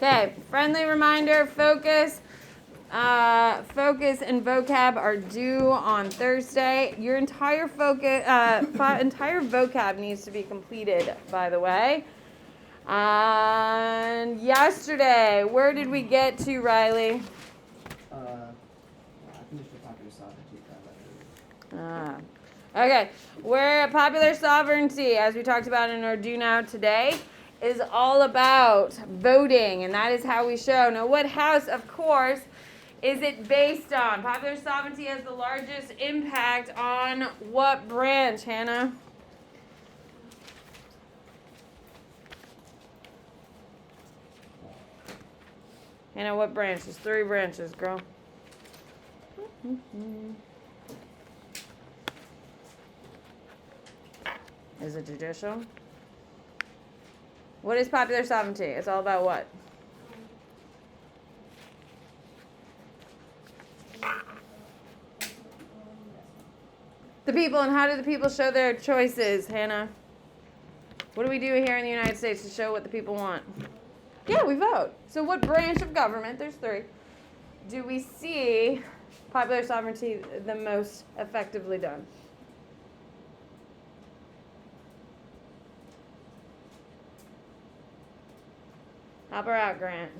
Okay, friendly reminder, focus and vocab are due on Thursday. Your entire entire vocab needs to be completed, by the way. And yesterday, where did we get to, Riley? I finished the popular sovereignty. Okay, where popular sovereignty, as we talked about in our Do Now today, is all about voting, and that is how we show. Now, what house, of course, is it based on? Popular sovereignty has the largest impact on what branch, Hannah? Hannah, what branch? There's 3 branches, girl. Is it judicial? What is popular sovereignty? It's all about what? The people, and how do the people show their choices, Hannah? What do we do here in the United States to show what the people want? Yeah, we vote. So what branch of government, there's 3, do we see popular sovereignty the most effectively done? Help her out, Grant.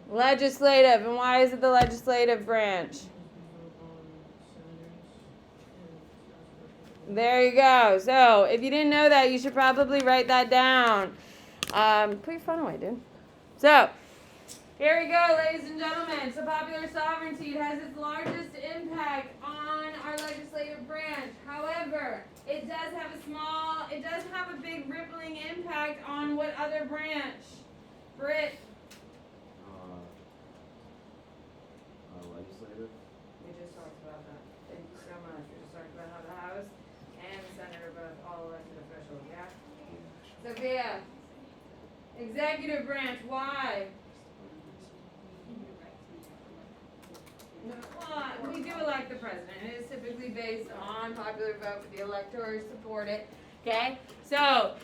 Legislative. And why is it the legislative branch? There you go. So, if you didn't know that, you should probably write that down. Put your phone away, dude. So, here we go, ladies and gentlemen. So, popular sovereignty, it has its largest impact on our legislative branch. However, it does have a big rippling impact on what other branch? Britt. Legislative. We just talked about that. Thank you so much. We just talked about how the House and the Senate are both all elected officials, yeah? Sophia. Executive branch, why? Well, we do elect the president. It is typically based on popular vote, but the electors support it. Okay? So,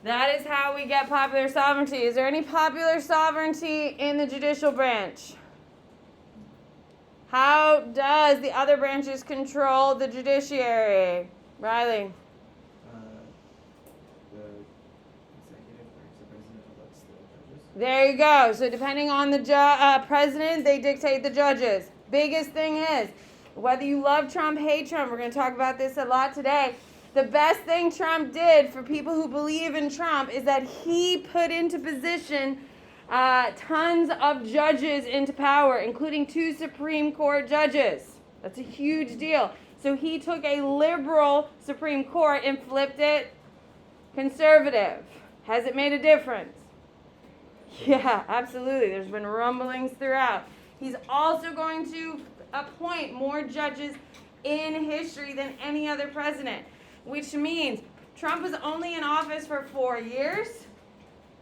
that is how we get popular sovereignty. Is there any popular sovereignty in the judicial branch? How does the other branches control the judiciary? Riley? The executive branch, the president elects the judges. There you go. So depending on the president, they dictate the judges. Biggest thing is, whether you love Trump, hate Trump, we're going to talk about this a lot today. The best thing Trump did for people who believe in Trump is that he put into position tons of judges into power, including 2 Supreme Court judges. That's a huge deal. So he took a liberal Supreme Court and flipped it conservative. Has it made a difference? Yeah, absolutely. There's been rumblings throughout. He's also going to appoint more judges in history than any other president, which means Trump was only in office for 4 years.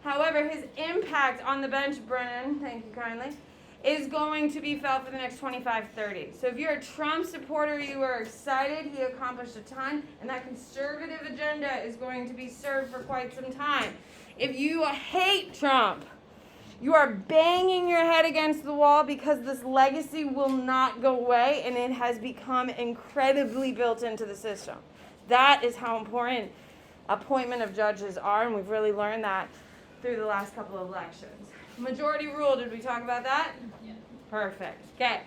However, his impact on the bench, Brennan, thank you kindly, is going to be felt for the next 25-30. So if you're a Trump supporter, you are excited. He accomplished a ton, and that conservative agenda is going to be served for quite some time. If you hate Trump, you are banging your head against the wall because this legacy will not go away, and it has become incredibly built into the system. That is how important appointment of judges are, and we've really learned that through the last couple of elections. Majority rule, did we talk about that? Yeah. Perfect. Okay.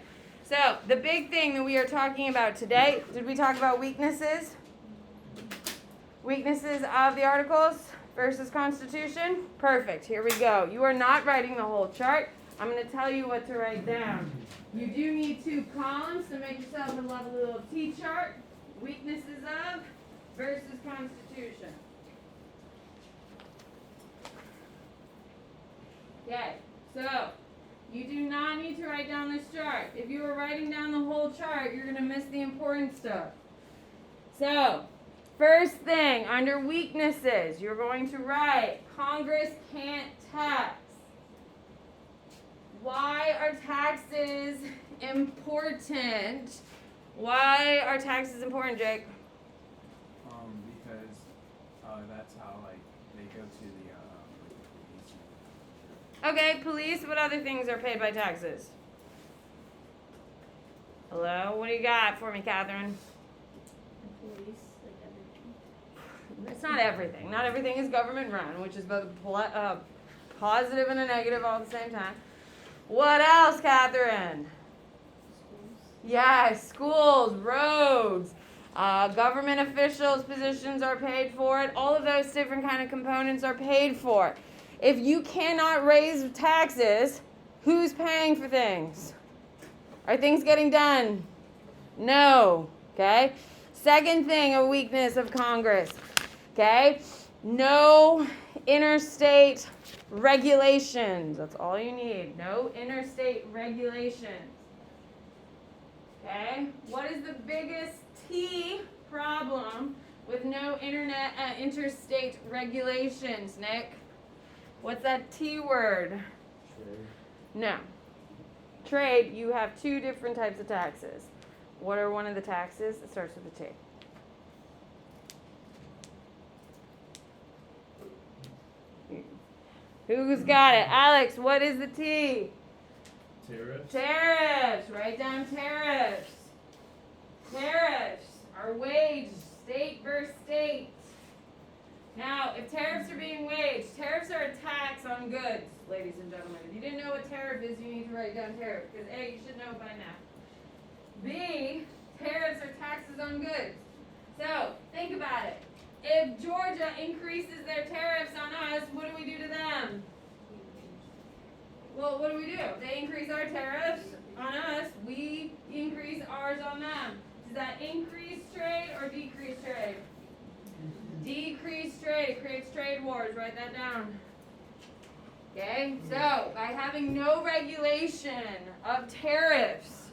So, the big thing that we are talking about today, did we talk about weaknesses? Weaknesses of the articles versus Constitution? Perfect. Here we go. You are not writing the whole chart. I'm going to tell you what to write down. You do need 2 columns, so make yourself a lovely little T-chart. Weaknesses of versus Constitution. Okay, so you do not need to write down this chart. If you are writing down the whole chart, you're going to miss the important stuff. So, first thing, under weaknesses, you're going to write, Congress can't tax. Why are taxes important? Why are taxes important, Jake? Because that's how they go to the Okay, police, what other things are paid by taxes? Hello, what do you got for me, Catherine? Police, like everything. It's not everything. Not everything is government run, which is both positive and a negative all at the same time. What else, Catherine? Schools. Yes, schools, roads, government officials' positions are paid for it. All of those different kind of components are paid for. If you cannot raise taxes, who's paying for things? Are things getting done? No. Okay? Second thing, a weakness of Congress. Okay? No interstate regulations. That's all you need. No interstate regulations. Okay? What is the biggest T problem with no interstate regulations, Nick? What's that T word? Trade. No. Trade, you have two different types of taxes. What are one of the taxes? It starts with a T. Who's got it? Alex, what is the T? Tariffs. Tariffs. Write down tariffs. Tariffs are waged state versus state. Now, if tariffs are being waged, tariffs are a tax on goods, ladies and gentlemen. If you didn't know what tariff is, you need to write down tariff, because A, you should know by now. B, tariffs are taxes on goods. So, think about it. If Georgia increases their tariffs on us, what do we do to them? Well, what do? They increase our tariffs on us, we increase ours on them. Does that increase trade or decrease trade? Decrease trade. It creates trade wars. Write that down. Okay? So, by having no regulation of tariffs,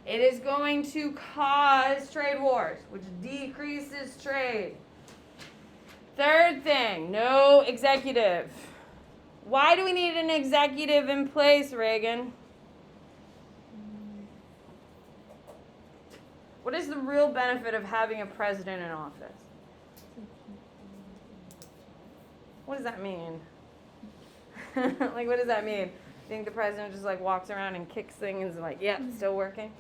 it is going to cause trade wars, which decreases trade. Third thing, no executive. Why do we need an executive in place, Reagan? What is the real benefit of having a president in office? What does that mean? Like, what does that mean? You think the president just like walks around and kicks things and like, yep, still working?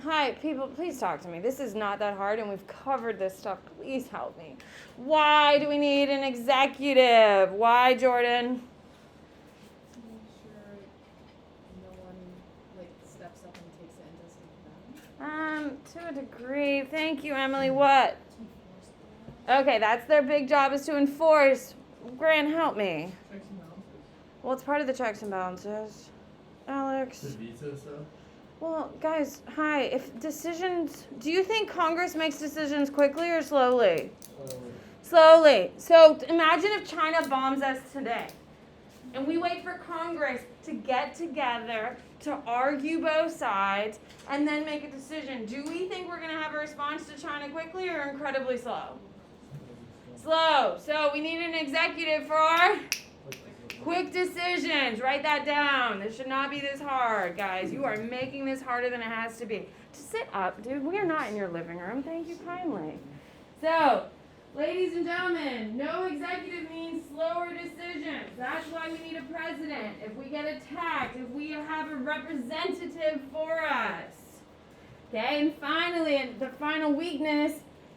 Hi, people, please talk to me. This is not that hard and we've covered this stuff. Please help me. Why do we need an executive? Why, Jordan? To make sure no one like steps up and takes it and does something bad. To a degree. Thank you, Emily. What? To enforce that. Okay, that's their big job, is to enforce. Grant, help me. Checks and balances. Well, it's part of the checks and balances. Alex. The veto stuff. Well, guys, hi. If decisions, do you think Congress makes decisions quickly or slowly? Slowly. So imagine if China bombs us today, and we wait for Congress to get together to argue both sides and then make a decision. Do we think we're going to have a response to China quickly or incredibly slow? Slow. So we need an executive for our quick decisions. Write that down. This should not be this hard, guys. You are making this harder than it has to be. Just sit up, dude. We are not in your living room. Thank you kindly. So, ladies and gentlemen, no executive means slower decisions. That's why we need a president. If we get attacked, if we have a representative for us. Okay, and finally, the final weakness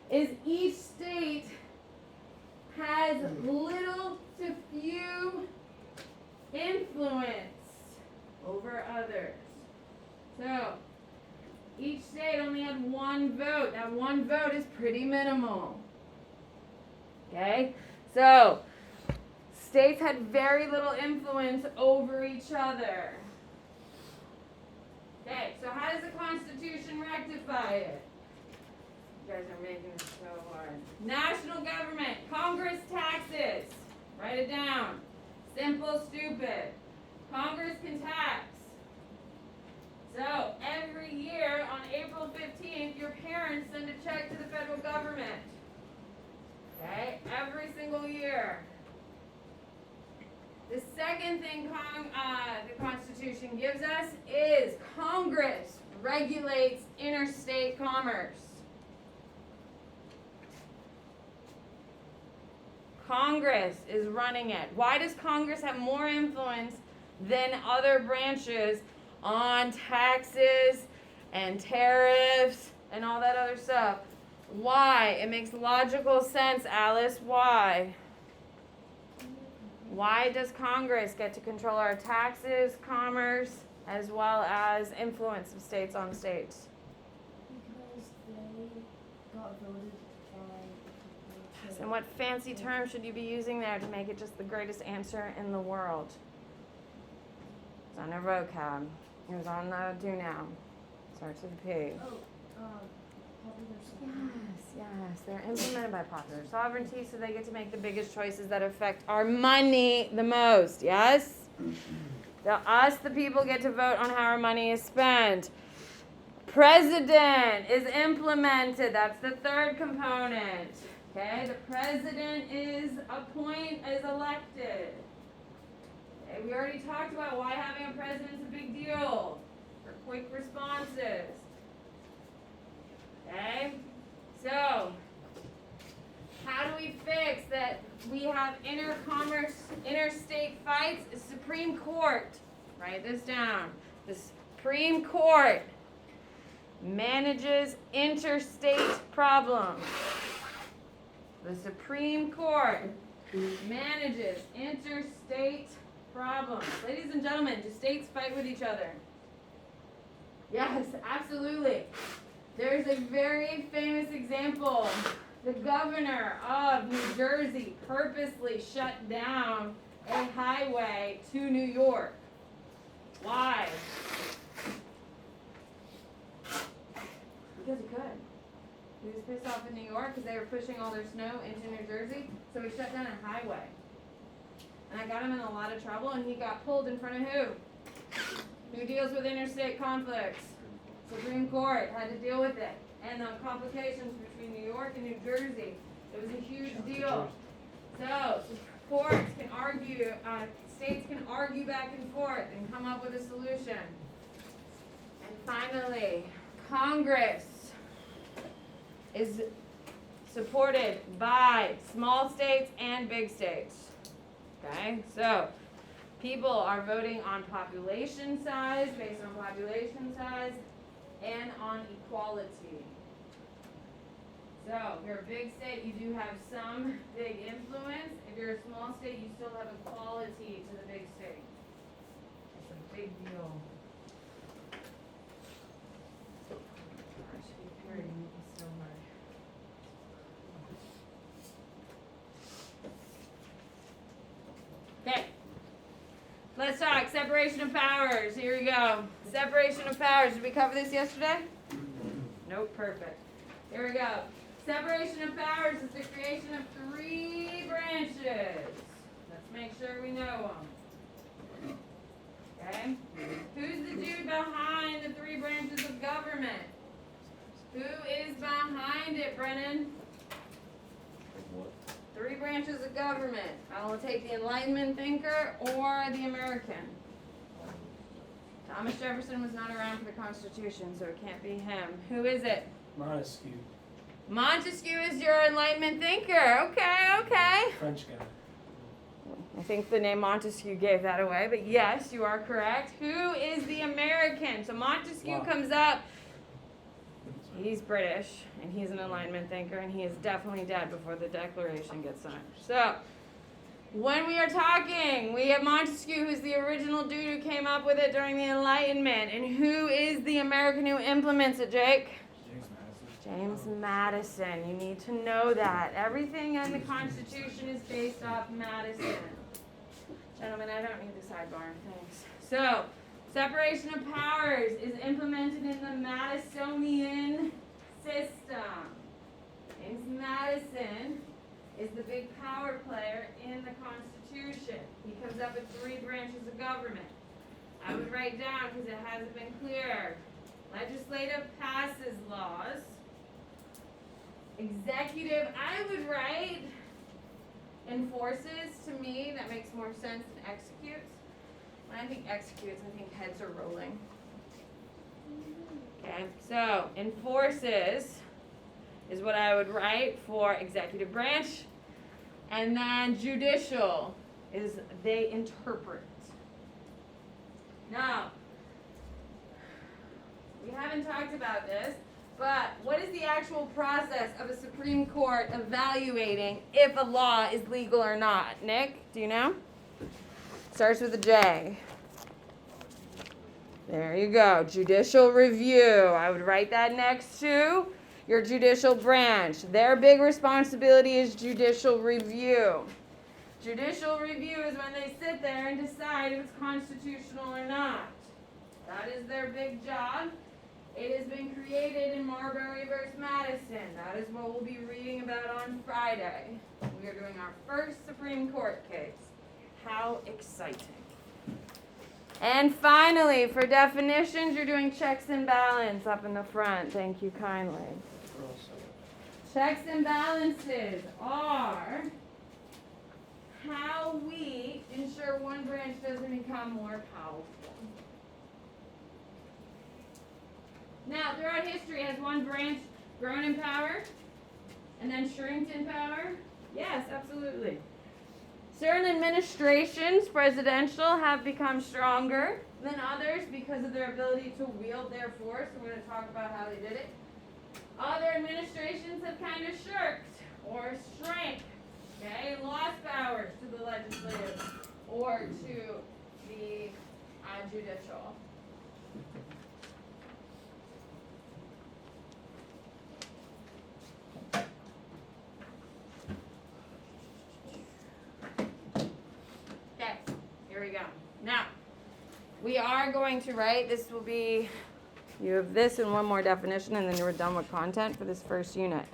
is each state has little to few influence over others. So, each state only had one vote. That one vote is pretty minimal. Okay? So, states had very little influence over each other. Okay, so how does the Constitution rectify it? You guys are making this so hard. National government, Congress taxes. Write it down. Simple, stupid. Congress can tax. So, every year on April 15th, your parents send a check to the federal government. Okay? Every single year. The second thing the Constitution gives us is Congress regulates interstate commerce. Congress is running it. Why does Congress have more influence than other branches on taxes and tariffs and all that other stuff? Why? It makes logical sense, Alice. Why? Why does Congress get to control our taxes, commerce, as well as influence of states on states? Because they got voted by. And what fancy term should you be using there to make it just the greatest answer in the world? It's on their vocab. It was on the do now. Starts with a P. Popular sovereignty. Yes, they're implemented by popular sovereignty, so they get to make the biggest choices that affect our money the most. Yes? Us, the people, get to vote on how our money is spent. President is implemented. That's the third component. Okay, the president is elected. Okay, we already talked about why having a president is a big deal for quick responses. Okay, so how do we fix that we have interstate fights? The Supreme Court, write this down. The Supreme Court manages interstate problems. The Supreme Court manages interstate problems. Ladies and gentlemen, do states fight with each other? Yes, absolutely. There's a very famous example. The governor of New Jersey purposely shut down a highway to New York. Why? Because he could. He was pissed off in New York because they were pushing all their snow into New Jersey, so he shut down a highway. And I got him in a lot of trouble, and he got pulled in front of who? Who deals with interstate conflicts? Supreme Court had to deal with it. And the complications between New York and New Jersey. It was a huge deal. So, courts can argue, states can argue back and forth and come up with a solution. And finally, Congress is supported by small states and big states. Okay, so people are voting on population size, based on population size, and on equality. So if you're a big state, you do have some big influence. If you're a small state, you still have equality to the big state. It's a big deal. Okay, let's talk separation of powers. Here we go. Separation of powers. Did we cover this yesterday? Nope, perfect. Here we go. Separation of powers is the creation of 3 branches. Let's make sure we know them. Okay? Who's the dude behind the 3 branches of government? Who is behind it, Brennan? 3 branches of government. I will take the Enlightenment thinker or the American. Thomas Jefferson was not around for the Constitution, so it can't be him. Who is it? Montesquieu. Montesquieu is your Enlightenment thinker. Okay. French guy. I think the name Montesquieu gave that away, but yes, you are correct. Who is the American? So Montesquieu comes up. He's British, and he's an Enlightenment thinker, and he is definitely dead before the Declaration gets signed. So, when we are talking, we have Montesquieu, who's the original dude who came up with it during the Enlightenment. And who is the American who implements it, Jake? James Madison. You need to know that. Everything in the Constitution is based off Madison. Gentlemen, I don't need the sidebar. Thanks. So, separation of powers is implemented in the Madisonian system. James Madison is the big power player in the Constitution. He comes up with 3 branches of government. I would write down because it hasn't been clear. Legislative passes laws. Executive, I would write enforces. To me, that makes more sense than executes. When I think executes, I think heads are rolling. Okay, so enforces is what I would write for executive branch. And then judicial is they interpret. Now, we haven't talked about this, but what is the actual process of a Supreme Court evaluating if a law is legal or not? Nick, do you know? Starts with a J. There you go. Judicial review. I would write that next to your judicial branch. Their big responsibility is judicial review. Judicial review is when they sit there and decide if it's constitutional or not. That is their big job. It has been created in Marbury versus Madison. That is what we'll be reading about on Friday. We are doing our first Supreme Court case. How exciting. And finally, for definitions, you're doing checks and balance up in the front. Thank you kindly. Checks and balances are how we ensure one branch doesn't become more powerful. Now, throughout history, has one branch grown in power and then shrinked in power? Yes, absolutely. Certain administrations, presidential, have become stronger than others because of their ability to wield their force. We're going to talk about how they did it. Other administrations have kind of shirked or shrank, okay, lost powers to the legislative or to the judicial. Okay, here we go. Now, we are going to write, this will be, you have this and one more definition, and then you're done with content for this first unit.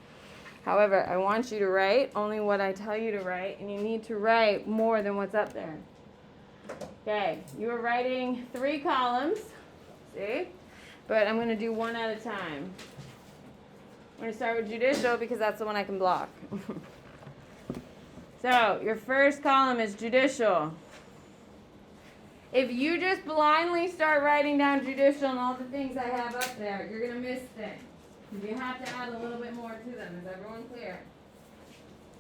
However, I want you to write only what I tell you to write, and you need to write more than what's up there. Okay, you are writing 3 columns, see? But I'm going to do one at a time. I'm going to start with judicial because that's the one I can block. So, your first column is judicial. If you just blindly start writing down judicial and all the things I have up there, you're going to miss things. You have to add a little bit more to them. Is everyone clear?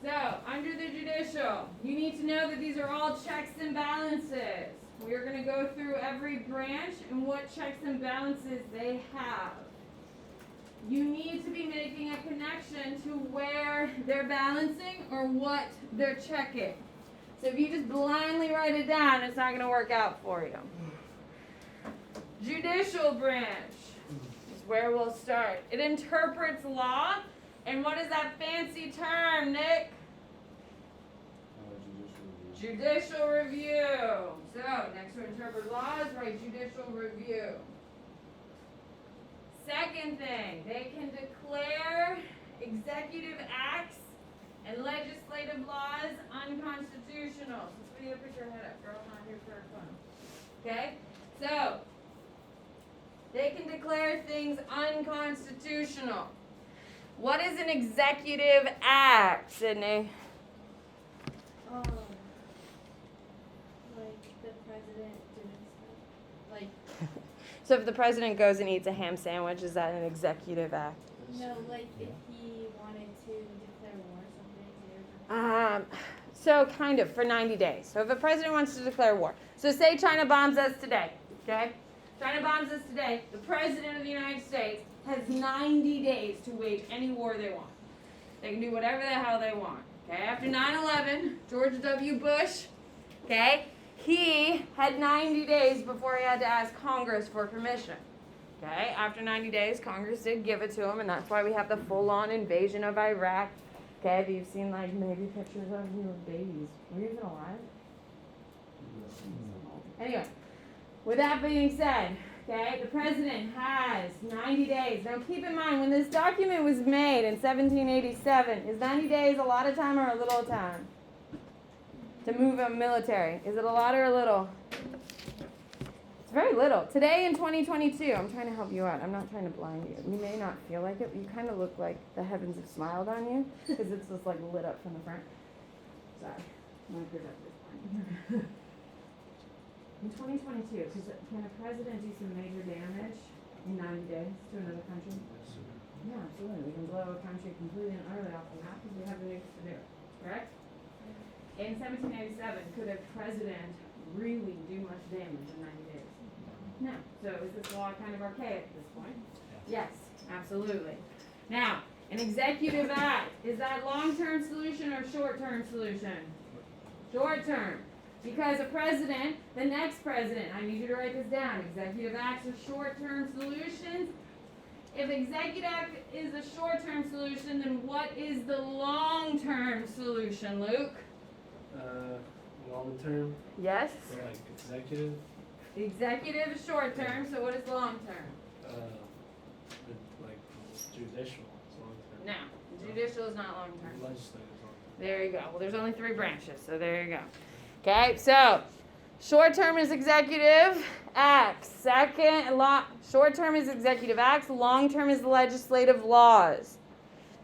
So, under the judicial, you need to know that these are all checks and balances. We are going to go through every branch and what checks and balances they have. You need to be making a connection to where they're balancing or what they're checking. So if you just blindly write it down, it's not going to work out for you. Judicial branch is where we'll start. It interprets law. And what is that fancy term, Nick? Judicial review. So, next to interpret laws, write judicial review. Second thing, they can declare executive acts and legislative laws unconstitutional. So, Sophia, put your head up, girl. I'm not here for fun. Okay? So, they can declare things unconstitutional. What is an executive act, Sydney? Like the president doing stuff. Like, So if the president goes and eats a ham sandwich, is that an executive act? no, like if he wanted to declare war or something. So kind of, for 90 days. So if a president wants to declare war. So say China bombs us today, okay? China bombs us today. The president of the United States has 90 days to wage any war they want. They can do whatever the hell they want, okay? After 9/11, George W. Bush, okay, he had 90 days before he had to ask Congress for permission. Okay, after 90 days, Congress did give it to him, and that's why we have the full-on invasion of Iraq. Okay, have you seen, like, maybe pictures of you with babies? Were you even alive? Anyway, with that being said, okay, the president has 90 days. Now, keep in mind, when this document was made in 1787, is 90 days a lot of time or a little time? To move a military. Is it a lot or a little? It's very little. Today in 2022, I'm trying to help you out. I'm not trying to blind you. You may not feel like it, but you kind of look like the heavens have smiled on you because it's just like lit up from the front. Sorry. I'm going to put up this point. In 2022, can a president do some major damage in 90 days to another country? Yeah, absolutely. We can blow a country completely and utterly off the map because we have the nukes to do it. Correct? in 1797, could a president really do much damage in 90 days? No. So is this law kind of archaic at this point? Yes, absolutely. Now, an executive act, is that long-term solution or short-term solution? Short-term. Because a president, the next president, I need you to write this down. Executive acts are short-term solutions. If executive act is a short-term solution, then what is the long-term solution, Luke? Long term, Yes? so like executive, Executive is short-term, so what is long-term? like judicial is long term. No, judicial is not long-term. Legislative is long term. There you go. Well, there's only 3 branches, so there you go. Okay, so short-term is executive acts. Short-term is executive acts. Long-term is legislative laws.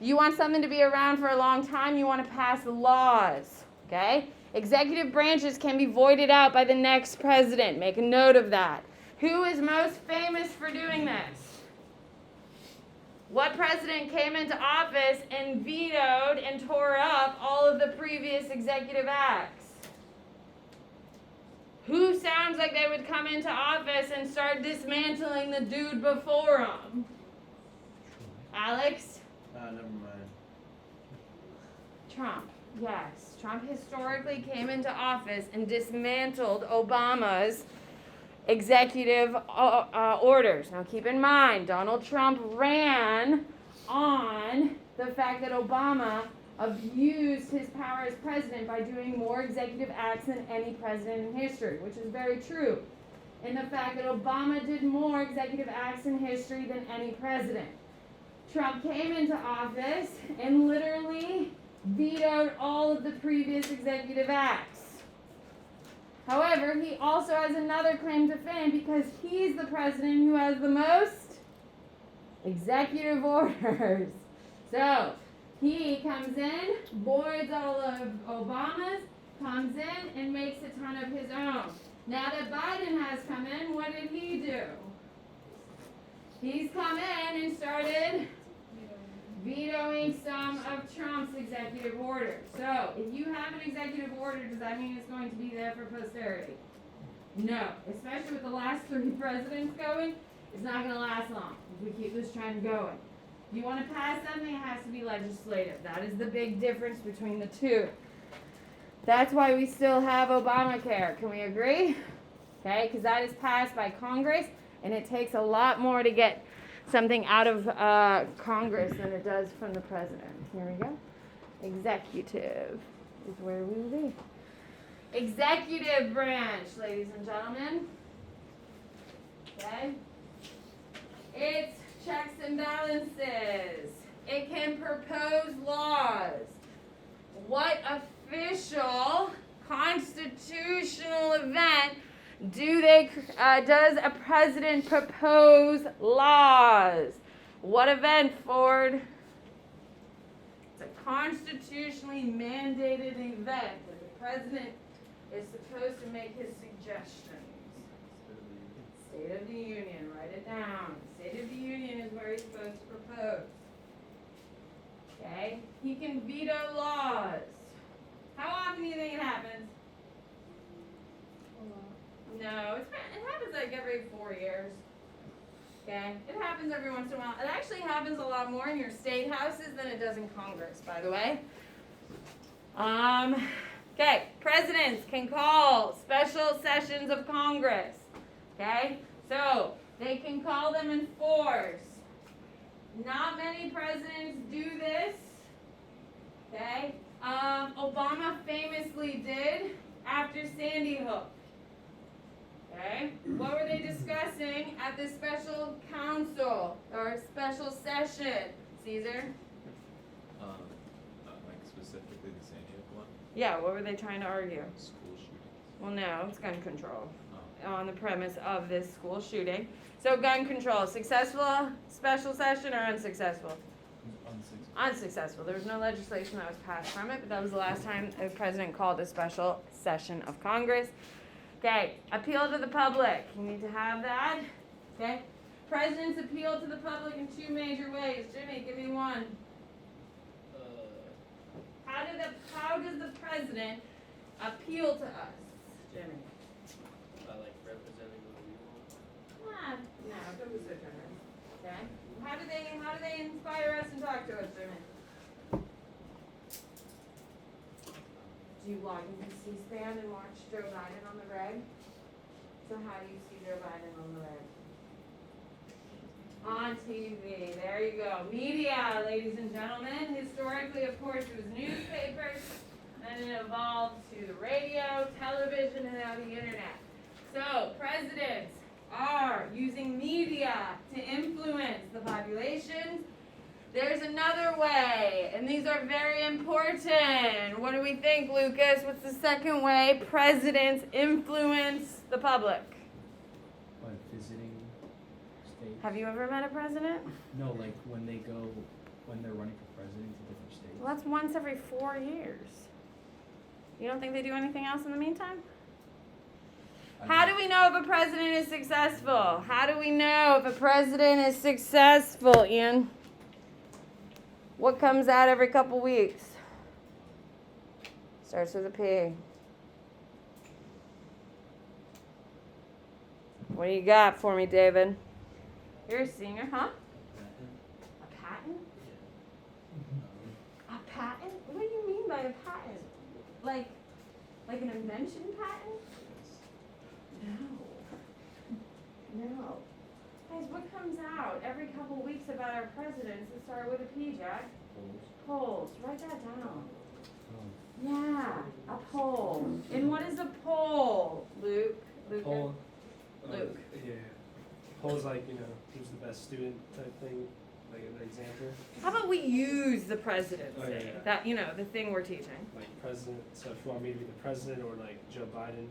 If you want something to be around for a long time, you want to pass laws. Okay? Executive branches can be voided out by the next president. Make a note of that. Who is most famous for doing this? What president came into office and vetoed and tore up all of the previous executive acts? Who sounds like they would come into office and start dismantling the dude before him? Alex? Never mind. Trump. Yes. Trump historically came into office and dismantled Obama's executive orders. Now keep in mind, Donald Trump ran on the fact that Obama abused his power as president by doing more executive acts than any president in history, which is very true. And the fact that Obama did more executive acts in history than any president. Trump came into office and literally vetoed all of the previous executive acts. However, he also has another claim to fame because he's the president who has the most executive orders. So, he comes in, voids all of Obama's, comes in, and makes a ton of his own. Now that Biden has come in, what did he do? He's come in and started vetoing some of Trump's executive orders. So, if you have an executive order, does that mean it's going to be there for posterity? No. Especially with the last 3 presidents going, it's not going to last long if we keep this trend going. If you want to pass something, it has to be legislative. That is the big difference between the two. That's why we still have Obamacare. Can we agree? Okay, because that is passed by Congress, and it takes a lot more to get something out of Congress than it does from the president. Here we go. Executive is where we will be. Executive branch, ladies and gentlemen. Okay? It's checks and balances. It can propose laws. What official constitutional event does a president propose laws? What event, Ford? It's a constitutionally mandated event that the president is supposed to make his suggestions. State of the Union, write it down. State of the Union is where he's supposed to propose. Okay? He can veto laws. How often do you think it happens? No, it happens like every 4 years. Okay? It happens every once in a while. It actually happens a lot more in your state houses than it does in Congress, by the way. Okay, presidents can call special sessions of Congress. Okay? So, they can call them in force. Not many presidents do this. Okay? Obama famously did after Sandy Hook. Okay? What were they discussing at the special council or special session? Caesar? Like specifically the Sandy Hook one? Yeah, what were they trying to argue? School shootings. Well, no, it's gun control Oh. on the premise of this school shooting. So gun control, successful special session or unsuccessful? Unsuccessful. There was no legislation that was passed from it, but that was the last time a president called a special session of Congress. Okay, appeal to the public. You need to have that. Okay, presidents appeal to the public in 2 major ways. Jimmy, give me one. How does the president appeal to us, Jimmy? Like representing what we want. No, go with the Jimmy. Okay? How do they inspire us and talk to us, Jimmy? Do you log into C-SPAN and watch Joe Biden on the reg? So how do you see Joe Biden on the reg? On TV. There you go. Media, ladies and gentlemen. Historically, of course, it was newspapers. Then it evolved to the radio, television, and now the internet. So, presidents are using media to influence the population. There's another way, and these are very important. What do we think, Lucas? What's the second way presidents influence the public? By visiting states. Have you ever met a president? No, like when they're running for president to different states. Well, that's once every 4 years. You don't think they do anything else in the meantime? How do we know if a president is successful? How do we know if a president is successful, Ian? What comes out every couple weeks? Starts with a P. What do you got for me, David? You're a senior, huh? A patent? A patent? What do you mean by a patent? Like an invention patent? No. Guys, what comes out every couple weeks about our presidents that start with a P, Jack? Polls. Write that down. Yeah, a poll. And what is a poll, Luke? Poll. Luke. Yeah. Poll's like, who's the best student type thing, like an example. How about we use the presidency? Oh, yeah. That, the thing we're teaching. Like president, so if you want me to be the president or like Joe Biden.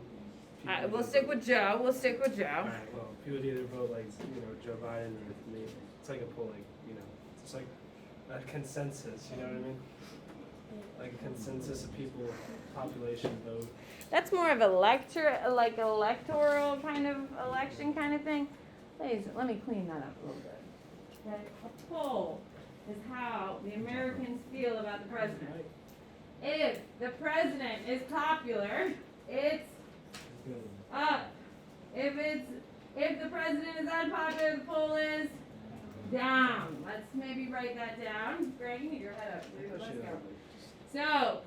We'll stick with Joe. We'll stick with Joe. Alright, well, people would either vote like, Joe Biden or me. It's like a poll, like, it's like a consensus, you know what I mean? Like a consensus of people, population vote. That's more of electoral kind of election kind of thing. Please, let me clean that up a little bit. Okay? A poll is how the Americans feel about the president. If the president is popular, it's up. If the president is unpopular, the poll is down. Let's maybe write that down. Greg, you need your head up. Let's go. So,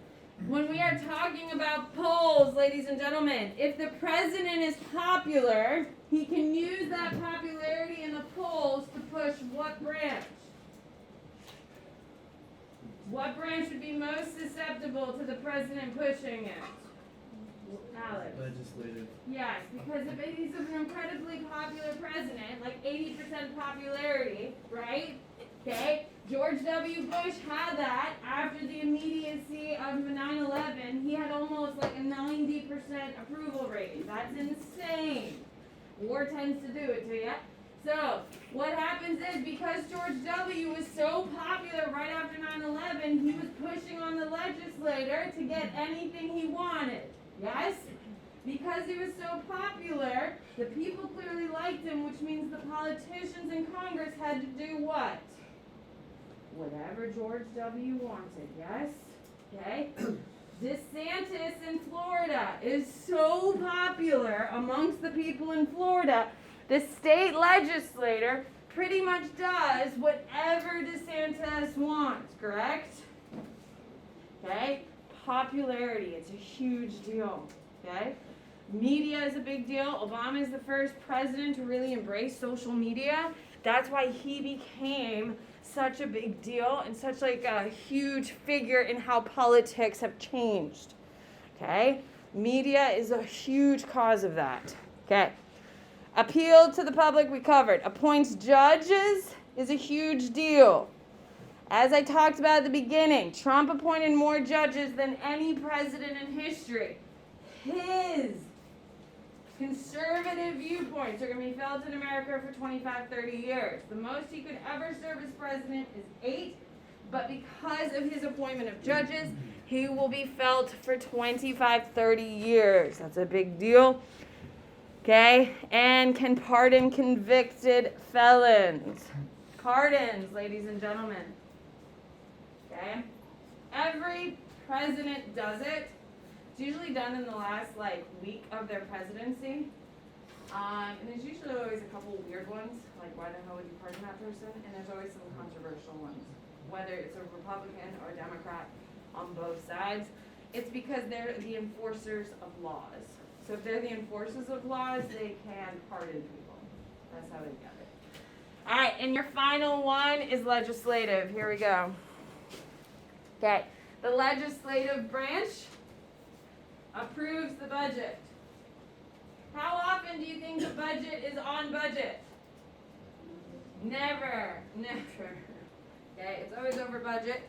when we are talking about polls, ladies and gentlemen, if the president is popular, he can use that popularity in the polls to push what branch? What branch would be most susceptible to the president pushing it? Alex. Legislative. Yes, because if he's an incredibly popular president, like 80% popularity, right? Okay, George W. Bush had that after the immediacy of 9/11. He had almost like a 90% approval rating. That's insane. War tends to do it to you. So, what happens is because George W. was so popular right after 9/11, he was pushing on the legislator to get anything he wanted. Yes? Because he was so popular, the people clearly liked him, which means the politicians in Congress had to do what? Whatever George W. wanted, yes? Okay? DeSantis in Florida is so popular amongst the people in Florida, the state legislator pretty much does whatever DeSantis wants, correct? Okay? Popularity, it's a huge deal, okay? Media is a big deal. Obama is the first president to really embrace social media. That's why he became such a big deal and such like a huge figure in how politics have changed, okay? Media is a huge cause of that, okay? Appeal to the public, we covered. Appoints judges is a huge deal. As I talked about at the beginning, Trump appointed more judges than any president in history. His conservative viewpoints are going to be felt in America for 25, 30 years. The most he could ever serve as president is 8, but because of his appointment of judges, he will be felt for 25, 30 years. That's a big deal. Okay? And can pardon convicted felons. Pardons, ladies and gentlemen. Okay? Every president does it. It's usually done in the last week of their presidency. And there's usually always a couple weird ones, like why the hell would you pardon that person? And there's always some controversial ones, whether it's a Republican or a Democrat on both sides. It's because they're the enforcers of laws. So if they're the enforcers of laws, they can pardon people. That's how they get it. All right, and your final one is legislative. Here we go. Okay, the legislative branch approves the budget. How often do you think the budget is on budget? Never. Okay, it's always over budget.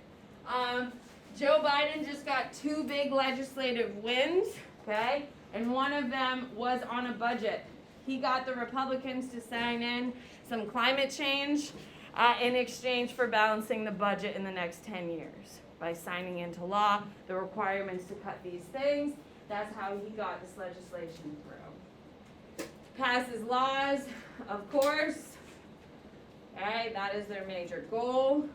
Joe Biden just got 2 big legislative wins, okay? And one of them was on a budget. He got the Republicans to sign in some climate change in exchange for balancing the budget in the next 10 years by signing into law the requirements to cut these things. That's how he got this legislation through. Passes laws, of course. Okay, that is their major goal.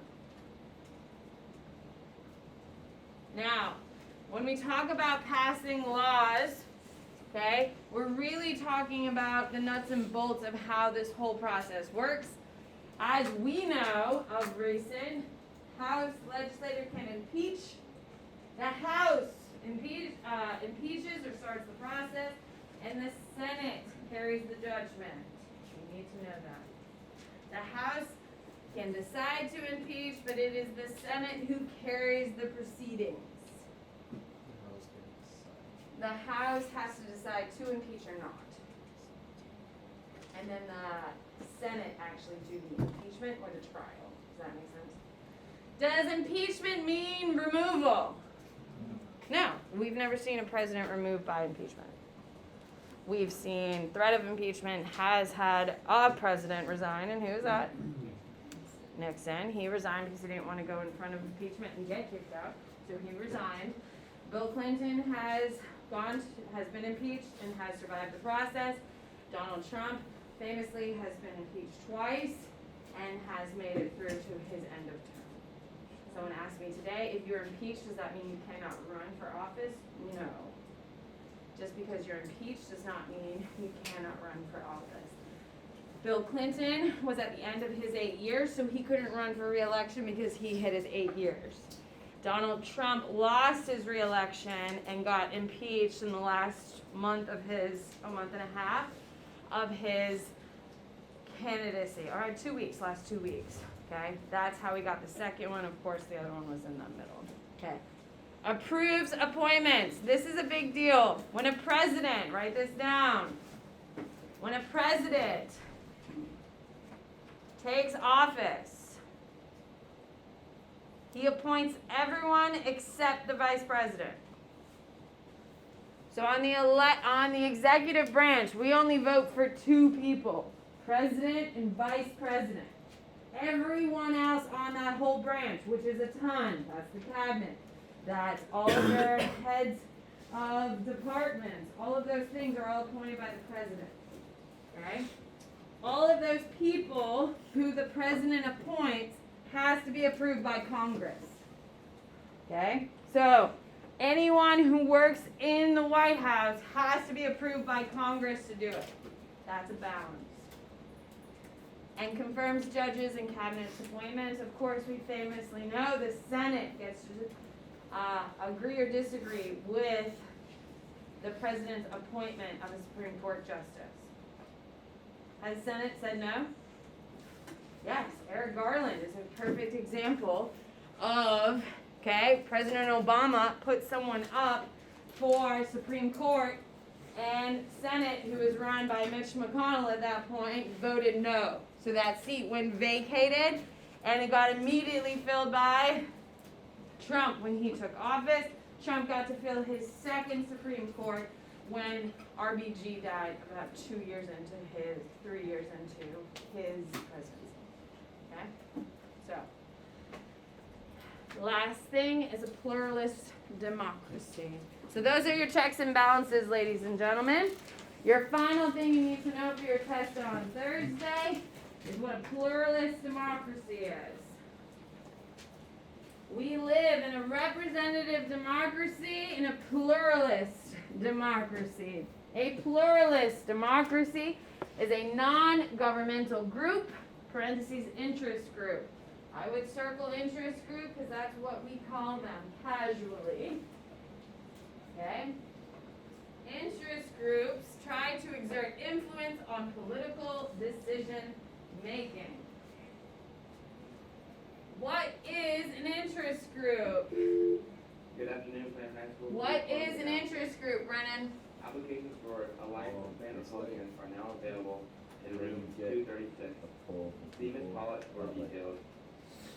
Now, when we talk about passing laws, okay, we're really talking about the nuts and bolts of how this whole process works. As we know of recent, House legislator can impeach. The House impeaches or starts the process, and the Senate carries the judgment. You need to know that. The House can decide to impeach, but it is the Senate who carries the proceedings. The House has to decide to impeach or not. And then the Senate actually do the impeachment or the trial. Does that make sense? Does impeachment mean removal? No. We've never seen a president removed by impeachment. We've seen threat of impeachment has had a president resign, and who is that? Nixon. He resigned because he didn't want to go in front of impeachment and get kicked out, so he resigned. Bill Clinton has been impeached and has survived the process. Donald Trump famously has been impeached twice and has made it through to his end of term. Someone asked me today, if you're impeached, does that mean you cannot run for office? No. Just because you're impeached does not mean you cannot run for office. Bill Clinton was at the end of his 8 years, so he couldn't run for re-election because he hit his 8 years. Donald Trump lost his re-election and got impeached in the last a month and a half of his candidacy. All right, 2 weeks, last 2 weeks. Okay, that's how he got the second one. Of course, the other one was in the middle. Okay. Approves appointments. This is a big deal. When a president, write this down. When a president takes office, he appoints everyone except the vice president. So on the executive branch, we only vote for 2 people, president and vice president. Everyone else on that whole branch, which is a ton, that's the cabinet, that's all of their heads of departments, all of those things are all appointed by the president. Okay? All of those people who the president appoints has to be approved by Congress. Okay? So, anyone who works in the White House has to be approved by Congress to do it. That's a balance. And confirms judges and cabinet's appointments. Of course, we famously know the Senate gets to agree or disagree with the president's appointment of a Supreme Court justice. Has the Senate said no? Yes, Eric Garland is a perfect example of, President Obama put someone up for Supreme Court, and Senate, who was run by Mitch McConnell at that point, voted no. So that seat went vacated, and it got immediately filled by Trump when he took office. Trump got to fill his second Supreme Court when RBG died about 3 years into his presidency. Okay? So, last thing is a pluralist democracy. So those are your checks and balances, ladies and gentlemen. Your final thing you need to know for your test on Thursday is what a pluralist democracy is. We live in a representative democracy and a pluralist democracy. A pluralist democracy is a non-governmental group, parentheses, interest group. I would circle interest group because that's what we call them casually. Okay? Interest groups try to exert influence on political decision making. What is an interest group? Good afternoon, Plant High School. What is an interest group, Brennan? Applications for Alliance of Plant Republicans are now available in room Get 236. See Ms. Pollitt for details.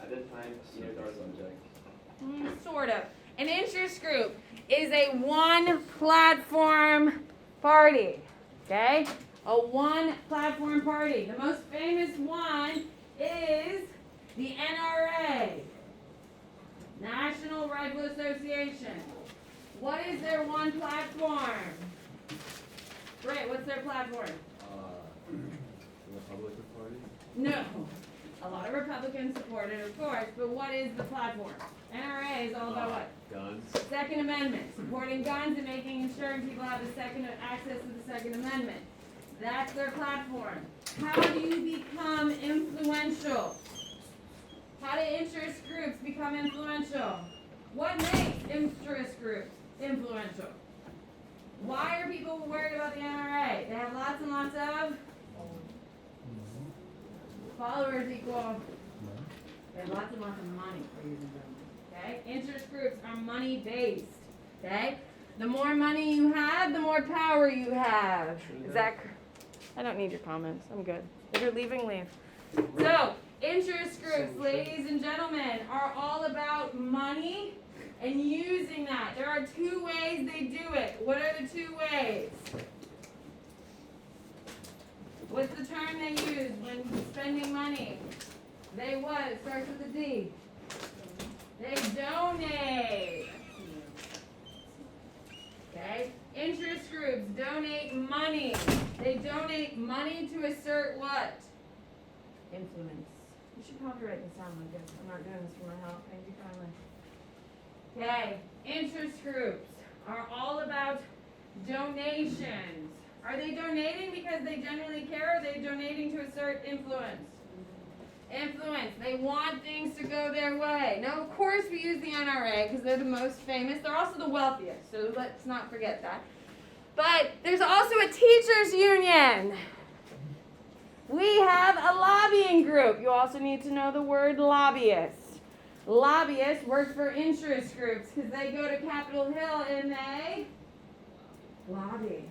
At this time, seniors are subject. Sort of. An interest group is a one platform party. Okay? A one platform party. The most famous one is the NRA, National Rifle Association. What is their one platform? Great, what's their platform? The Republican Party? No. A lot of Republicans support it, of course, but what is the platform? NRA is all about what? Guns. Second Amendment, supporting guns and making ensuring people have access to the Second Amendment. That's their platform. How do you become influential? How do interest groups become influential? What makes interest groups influential? Why are people worried about the NRA? They have lots and lots of followers equal. They have lots and lots of money, ladies and gentlemen. Okay? Interest groups are money based. Okay? The more money you have, the more power you have. Is that I don't need your comments. I'm good. If you're leaving, leave. So, interest groups, ladies and gentlemen, are all about money and using that. There are two ways they do it. What are the two ways? What's the term they use when spending money? They what? It starts with a D. They donate. Okay? Interest groups donate money. They donate money to assert what? Influence. You should probably write this down like this. I'm not doing this for my health. Thank you kindly. Okay. Interest groups are all about donations. Are they donating because they genuinely care, or are they donating to assert influence? Influence. They want things to go their way. Now, of course, we use the NRA because they're the most famous. They're also the wealthiest, so let's not forget that. But there's also a teachers' union. We have a lobbying group. You also need to know the word lobbyist. Lobbyists work for interest groups because they go to Capitol Hill and they lobby.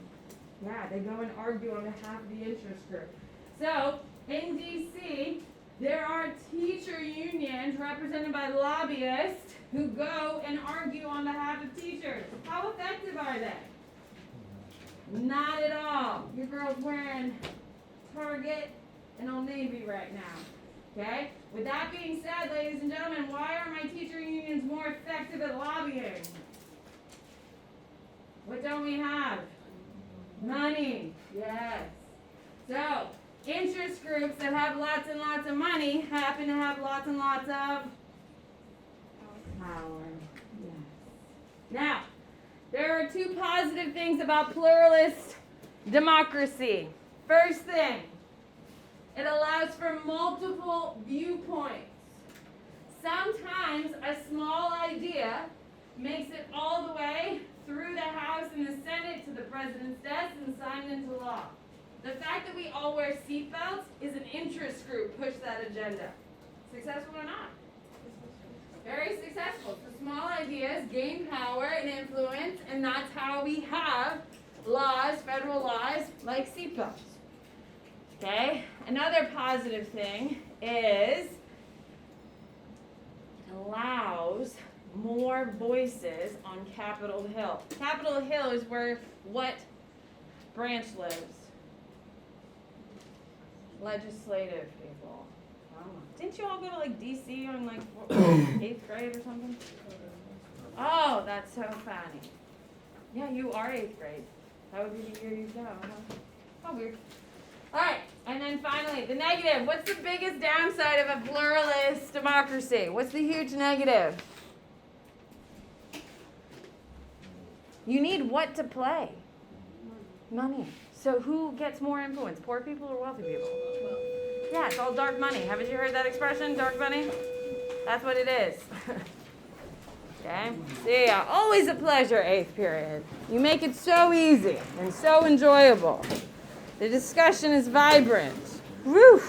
Yeah, they go and argue on behalf of the interest group. So, in D.C., there are teacher unions represented by lobbyists who go and argue on behalf of teachers. How effective are they? Not at all. Your girl's wearing Target and Old Navy right now. Okay? With that being said, ladies and gentlemen, why are my teacher unions more effective at lobbying? What don't we have? Money. Yes. So, interest groups that have lots and lots of money happen to have lots and lots of power. Yes. Now, there are two positive things about pluralist democracy. First thing, it allows for multiple viewpoints. Sometimes a small idea makes it all the way through the House and the Senate to the President's desk and signed into law. The fact that we all wear seatbelts is an interest group push that agenda. Successful or not? Very successful. So small ideas gain power and influence, and that's how we have laws, federal laws, like seatbelts. Okay? Another positive thing is it allows more voices on Capitol Hill. Capitol Hill is where what branch lives? Legislative people. Didn't you all go to like DC on like 8th grade or something? Oh, that's so funny. Yeah, you are 8th grade. That would be the year you go, huh? How weird. Alright, and then finally, the negative. What's the biggest downside of a pluralist democracy? What's the huge negative? You need what to play? Money. So who gets more influence, poor people or wealthy people? Well, Yeah, it's all dark money. Haven't you heard that expression, dark money? That's what it is. Okay? See ya. Always a pleasure, 8th period. You make it so easy and so enjoyable. The discussion is vibrant. Woo!